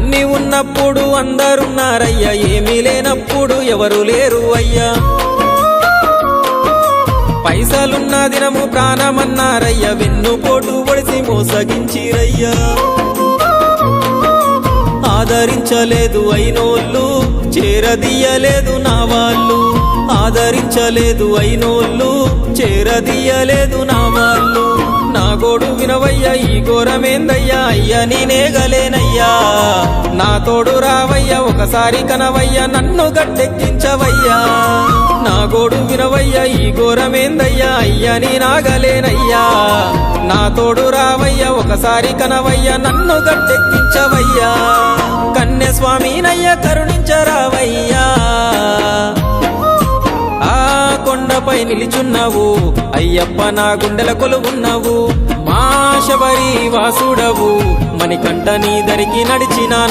అన్ని ఉన్నప్పుడు అందరున్నారయ్యా, ఏమీ లేనప్పుడు ఎవరు లేరు అయ్యా. పైసలున్న దినము ప్రాణమన్నారయ్యా, వెన్నుపోటు పొడిసి మోసగించిరయ్యా. ఆదరించలేదు అయినోళ్ళు, చేరదీయలేదు నా వాళ్ళు. ఆదరించలేదు అయినోళ్ళు, చేరదీయలేదు నా వాళ్ళు. నా గోడు వినవయ్యా, ఈ ఘోరమేందయ్యా, అయ్యా నేనేగలేనయ్యా. నా తోడు రావయ్యా, ఒకసారి కనవయ్యా, నన్ను గట్టెక్కించవయ్యా. నా గోడు వినవయ్యా, ఈ ఘోరమేందయ్యా, అయ్యా నేనాగలేనయ్యా. నా తోడు రావయ్యా, ఒకసారి కనవయ్యా, నన్ను గట్టెక్కించవయ్యా. కన్య స్వామినయ్యా, కరుణించరావయ్యా. ఆ కొండపై నిలిచున్నావు అయ్యప్ప, నా గుండెల కొలువున్నావు. మా శబరి వాసుడవు, మణికంఠ నీ దరికి నడిచిన